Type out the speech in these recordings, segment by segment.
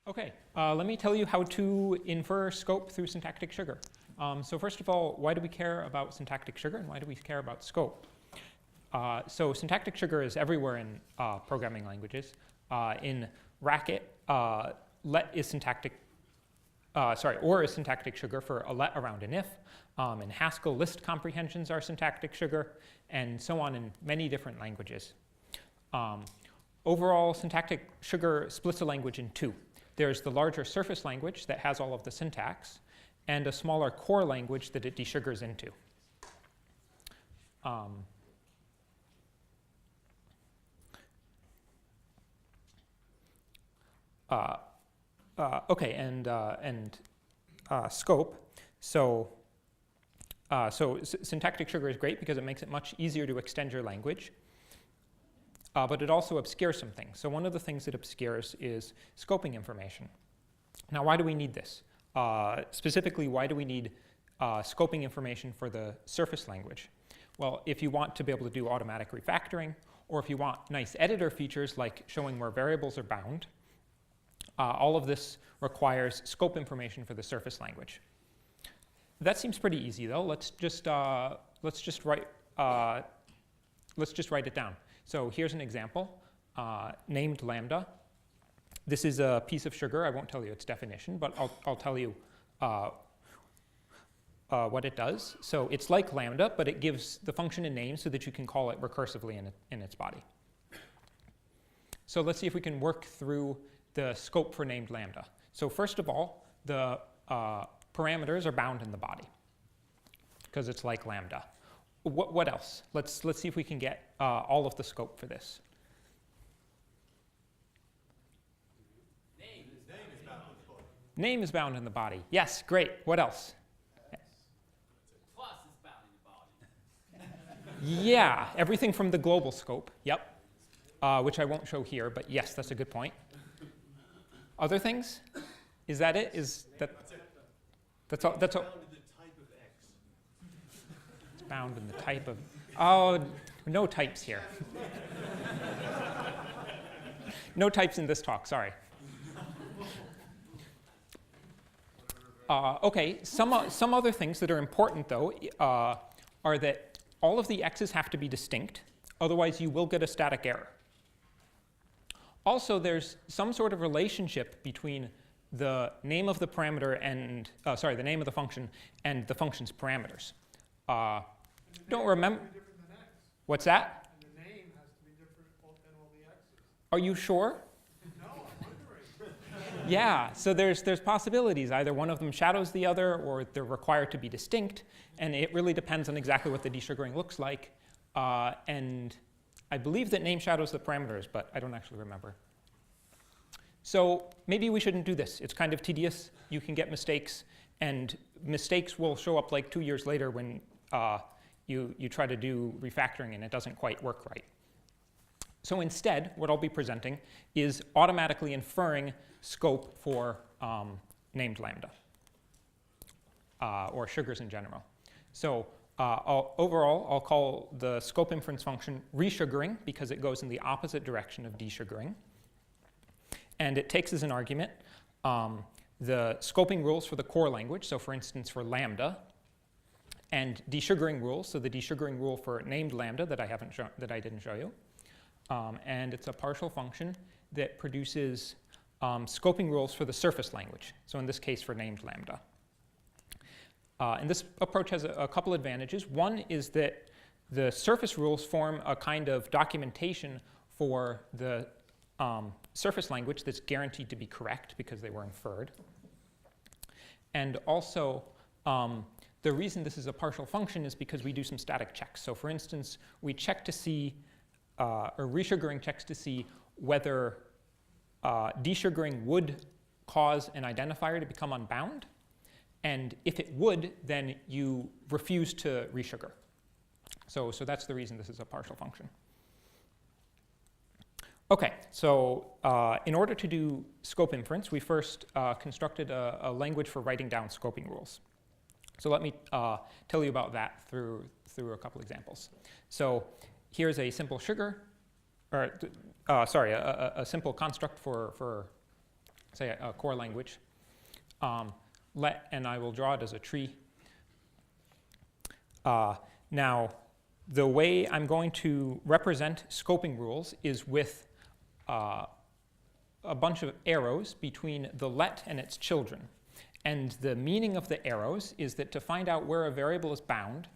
Okay, let me tell you how to infer scope through syntactic sugar. So first of all, why do we care about syntactic sugar and why do we care about scope? So syntactic sugar is everywhere in programming languages. In Racket, let is syntactic, or is syntactic sugar for a let around an if. In Haskell, list comprehensions are syntactic sugar, and so on in many different languages. Overall, syntactic sugar splits a language in two. There's the larger surface language that has all of the syntax, and a smaller core language that it desugars into. Okay, and scope. So syntactic sugar is great because it makes it much easier to extend your language. But it also obscures some things. So one of the things it obscures is scoping information. Now, why do we need this? Specifically, why do we need scoping information for the surface language? Well, if you want to be able to do automatic refactoring, or if you want nice editor features like showing where variables are bound, all of this requires scope information for the surface language. That seems pretty easy, though. Let's just write it down. So here's an example, named lambda. This is a piece of sugar. I won't tell you its definition, but I'll tell you what it does. So it's like lambda, but it gives the function a name so that you can call it recursively in its body. So let's see if we can work through the scope for named lambda. So first of all, the parameters are bound in the body because it's like lambda. What else? Let's see if we can get all of the scope for this. Name is bound in the body. Yes, great. What else? Plus is bound in the body. Yeah, everything from the global scope. Yep. Which I won't show here, but yes, that's a good point. Other things? Is that it? That's all? That's all. Bound in the type of, oh, no types here. No types in this talk, sorry. Okay, some other things that are important, though, are that all of the x's have to be distinct, otherwise you will get a static error. Also, there's some sort of relationship between the name of the parameter and, the name of the function and the function's parameters. Don't remember. What's that? And the name has to be different than all the x's. Are you sure? No, I'm wondering. Yeah, so there's possibilities. Either one of them shadows the other, or they're required to be distinct, and it really depends on exactly what the desugaring looks like. And I believe that name shadows the parameters, but I don't actually remember. So maybe we shouldn't do this. It's kind of tedious. You can get mistakes, and mistakes will show up like 2 years later when you try to do refactoring and it doesn't quite work right. So instead, what I'll be presenting is automatically inferring scope for named lambda, or sugars in general. So overall, I'll call the scope inference function resugaring because it goes in the opposite direction of desugaring. And it takes as an argument the scoping rules for the core language, so for instance for lambda, and desugaring rules, so the desugaring rule for named lambda that I didn't show you. And it's a partial function that produces scoping rules for the surface language, so in this case for named lambda. And this approach has a couple advantages. One is that the surface rules form a kind of documentation for the surface language that's guaranteed to be correct because they were inferred. And also, the reason this is a partial function is because we do some static checks. So for instance, we check to see, or resugaring checks to see whether desugaring would cause an identifier to become unbound. And if it would, then you refuse to resugar. So that's the reason this is a partial function. Okay, so in order to do scope inference, we first constructed a language for writing down scoping rules. So let me tell you about that through a couple examples. So here's a simple sugar, or a simple construct for say a core language. And I will draw it as a tree. Now, the way I'm going to represent scoping rules is with a bunch of arrows between the let and its children. And the meaning of the arrows is that to find out where a variable is bound,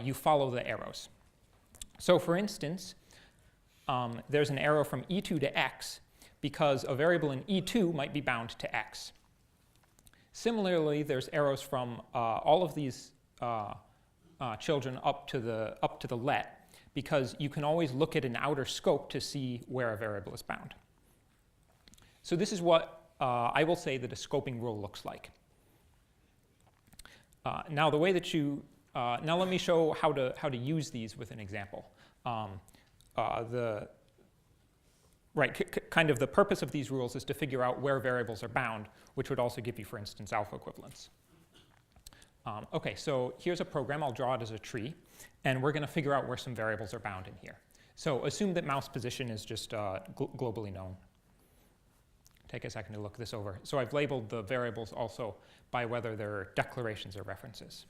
you follow the arrows. So for instance, there's an arrow from E2 to X because a variable in E2 might be bound to X. Similarly, there's arrows from all of these children up to the let, because you can always look at an outer scope to see where a variable is bound. So this is what I will say that a scoping rule looks like. Now the way that you now let me show how to use these with an example. Kind of the purpose of these rules is to figure out where variables are bound, which would also give you, for instance, alpha equivalence. Okay, so here's a program. I'll draw it as a tree, and we're going to figure out where some variables are bound in here. So assume that mouse position is just globally known. Take a second to look this over. So I've labeled the variables also by whether they're declarations or references.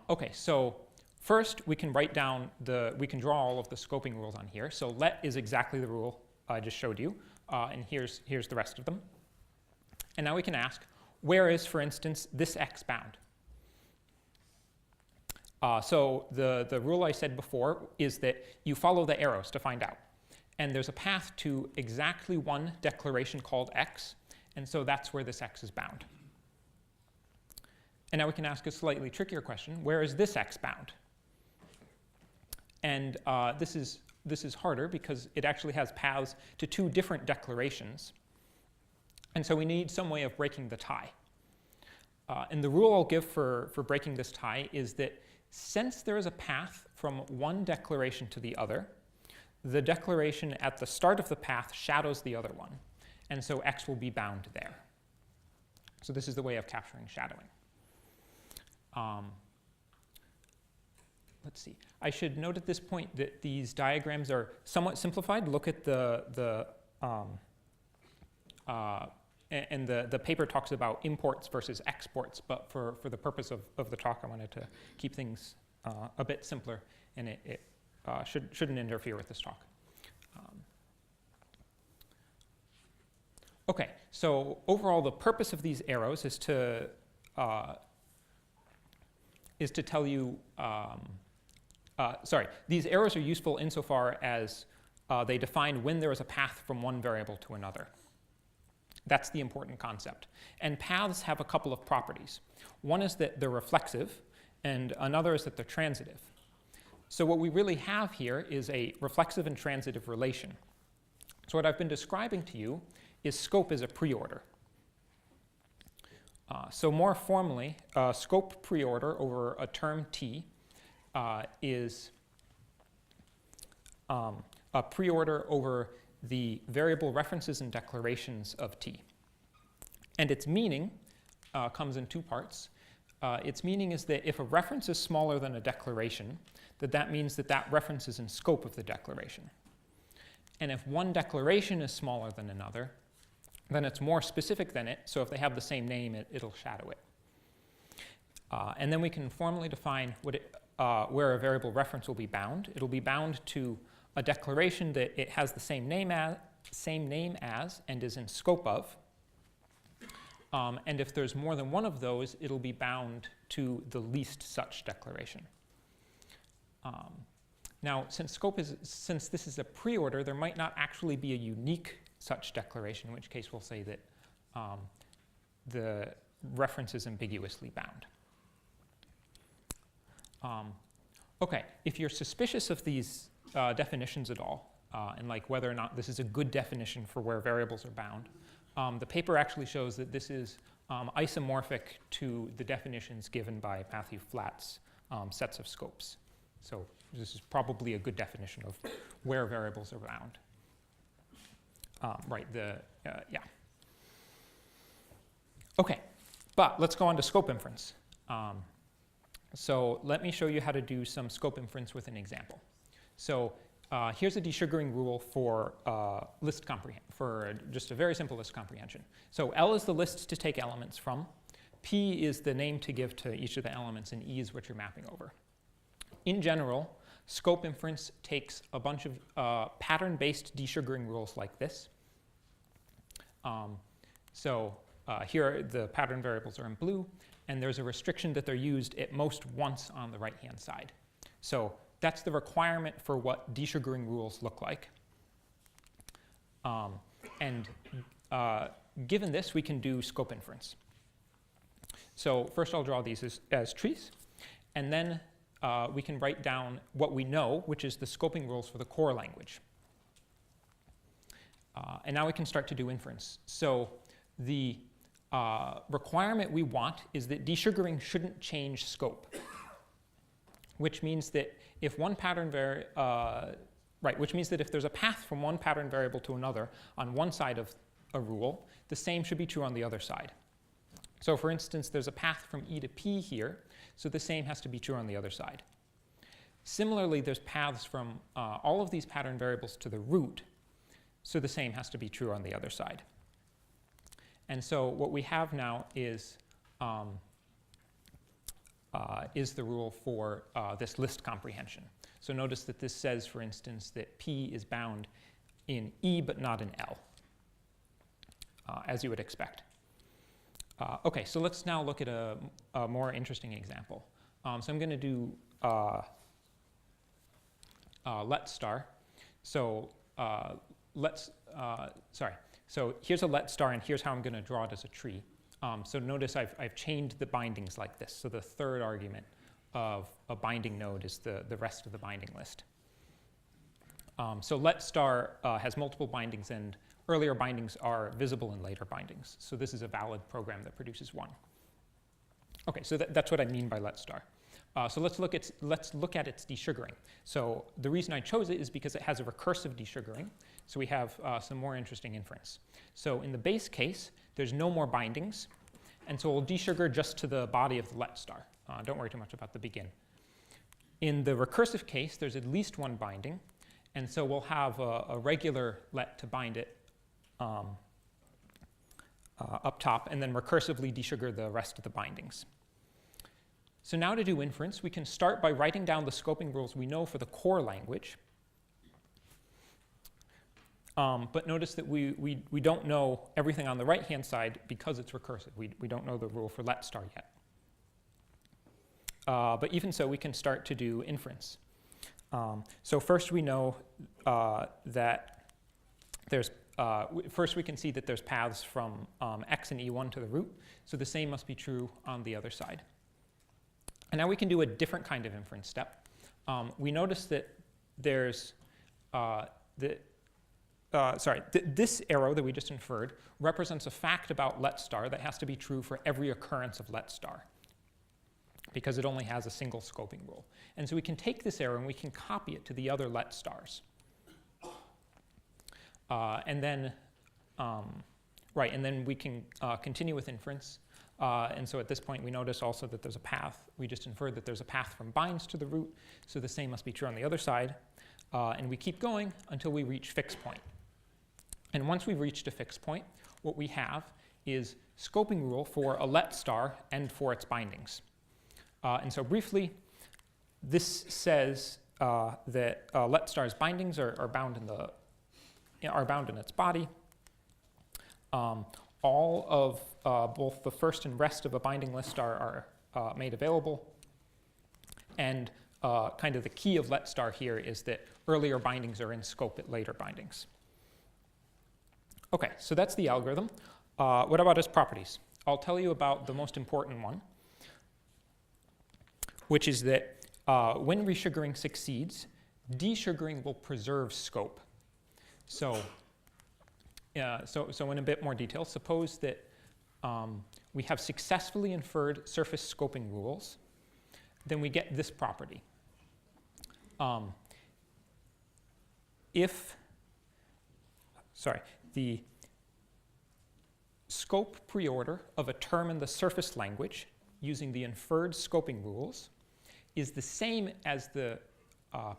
Okay, so first we can write down we can draw all of the scoping rules on here. So let is exactly the rule I just showed you, and here's the rest of them. And now we can ask, where is, for instance, this X bound? So the rule I said before is that you follow the arrows to find out. And there's a path to exactly one declaration called X, and so that's where this X is bound. And now we can ask a slightly trickier question, where is this X bound? And this is harder because it actually has paths to two different declarations. And so we need some way of breaking the tie. And the rule I'll give for breaking this tie is that since there is a path from one declaration to the other, the declaration at the start of the path shadows the other one. And so X will be bound there. So this is the way of capturing shadowing. Let's see. I should note at this point that these diagrams are somewhat simplified. Look at the paper talks about imports versus exports, but for the purpose of the talk, I wanted to keep things a bit simpler, and it shouldn't interfere with this talk. Okay, so overall, the purpose of these arrows is to tell you. These arrows are useful insofar as they define when there is a path from one variable to another. That's the important concept. And paths have a couple of properties. One is that they're reflexive, and another is that they're transitive. So what we really have here is a reflexive and transitive relation. So what I've been describing to you is scope as a preorder. So more formally, scope preorder over a term T is a preorder over the variable references and declarations of T. And its meaning comes in two parts. Its meaning is that if a reference is smaller than a declaration, that means that reference is in scope of the declaration. And if one declaration is smaller than another, then it's more specific than it, so if they have the same name, it'll shadow it. And then we can formally define where a variable reference will be bound. It'll be bound to a declaration that it has the same name as and is in scope of. And if there's more than one of those, it'll be bound to the least such declaration. Now, since this is a preorder, there might not actually be a unique such declaration, in which case we'll say that the reference is ambiguously bound. Okay, if you're suspicious of these definitions at all, and like whether or not this is a good definition for where variables are bound, the paper actually shows that this is isomorphic to the definitions given by Matthew Flatt's sets of scopes. So this is probably a good definition of where variables are bound. Yeah. Okay, but let's go on to scope inference. So let me show you how to do some scope inference with an example. So here's a desugaring rule for for just a very simple list comprehension. So L is the list to take elements from, P is the name to give to each of the elements, and E is what you're mapping over. In general, scope inference takes a bunch of pattern-based desugaring rules like this. Here the pattern variables are in blue, and there's a restriction that they're used at most once on the right-hand side. So that's the requirement for what desugaring rules look like. Given this, we can do scope inference. So first I'll draw these as trees, and then we can write down what we know, which is the scoping rules for the core language. And now we can start to do inference. So the requirement we want is that desugaring shouldn't change scope, which means that if one pattern which means that if there's a path from one pattern variable to another on one side of a rule, the same should be true on the other side. So for instance, there's a path from E to P here, so the same has to be true on the other side. Similarly, there's paths from all of these pattern variables to the root, so the same has to be true on the other side. And so what we have now is the rule for this list comprehension. So notice that this says, for instance, that P is bound in E but not in L, as you would expect. Okay, so let's now look at a more interesting example. So I'm going to do let star. So so here's a let star, and here's how I'm going to draw it as a tree. So notice I've chained the bindings like this. So the third argument of a binding node is the rest of the binding list. So let star has multiple bindings, and earlier bindings are visible in later bindings. So this is a valid program that produces one. Okay, so that's what I mean by let star. So let's look at its desugaring. So the reason I chose it is because it has a recursive desugaring. So we have some more interesting inference. So in the base case, there's no more bindings, and so we'll desugar just to the body of the let star. Don't worry too much about the begin. In the recursive case, there's at least one binding, and so we'll have a regular let to bind it up top, and then recursively desugar the rest of the bindings. So now to do inference, we can start by writing down the scoping rules we know for the core language. But notice that we don't know everything on the right-hand side because it's recursive. We don't know the rule for let star yet. But even so, we can start to do inference. So first we know that there's first we can see that there's paths from x and E1 to the root. So the same must be true on the other side. And now we can do a different kind of inference step. We notice that there's this arrow that we just inferred represents a fact about let star that has to be true for every occurrence of let star, because it only has a single scoping rule. And so we can take this arrow and we can copy it to the other let stars. And then we can continue with inference. And so at this point, we notice also that there's a path. We just inferred that there's a path from binds to the root, so the same must be true on the other side. And we keep going until we reach fixed point. And once we've reached a fixed point, what we have is scoping rule for a let star and for its bindings. And so briefly, this says that let star's bindings are bound in its body. All of both the first and rest of a binding list are made available. And kind of the key of let star here is that earlier bindings are in scope at later bindings. Okay, so that's the algorithm. What about its properties? I'll tell you about the most important one, which is that when resugaring succeeds, desugaring will preserve scope. So in a bit more detail, suppose that we have successfully inferred surface scoping rules, then we get this property. The scope preorder of a term in the surface language using the inferred scoping rules is the same as the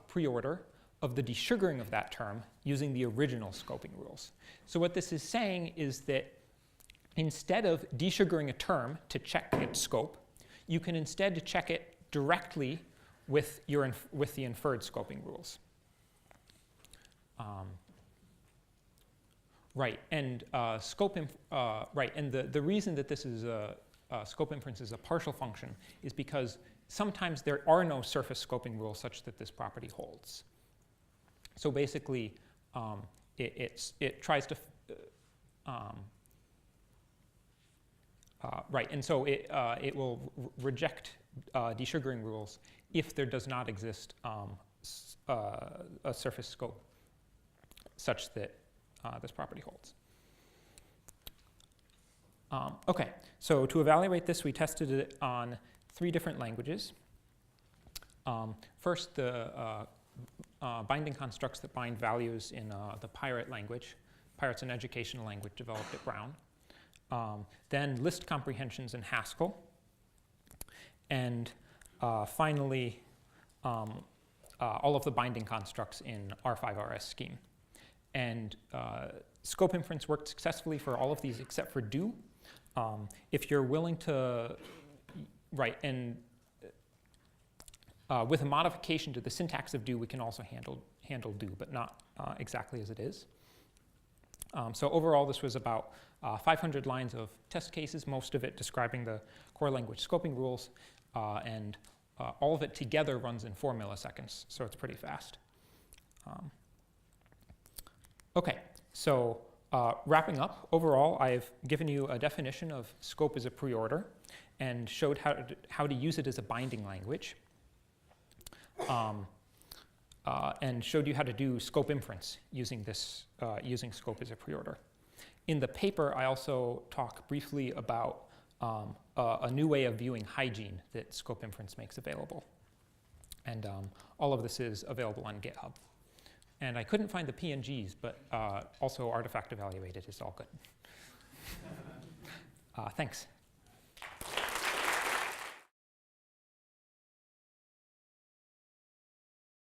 preorder of the desugaring of that term using the original scoping rules. So what this is saying is that instead of desugaring a term to check its scope, you can instead check it directly with the inferred scoping rules. Right, and the reason that this is scope inference is a partial function is because sometimes there are no surface scoping rules such that this property holds. So basically, it tries to and so it will reject desugaring rules if there does not exist a surface scope such that this property holds. Okay, so to evaluate this, we tested it on 3 different languages. First, the binding constructs that bind values in the Pirate language. Pirate's an educational language developed at Brown. Then list comprehensions in Haskell. And finally, all of the binding constructs in R5RS scheme. And scope inference worked successfully for all of these except for do. If you're willing to with a modification to the syntax of do, we can also handle do, but not exactly as it is. So overall, this was about 500 lines of test cases, most of it describing the core language scoping rules, and all of it together runs in 4 milliseconds, so it's pretty fast. Okay, so wrapping up, overall, I've given you a definition of scope as a preorder and showed how to use it as a binding language, and showed you how to do scope inference using using scope as a preorder. In the paper, I also talk briefly about a new way of viewing hygiene that scope inference makes available. And all of this is available on GitHub. And I couldn't find the PNGs, but also artifact evaluated is all good. Thanks.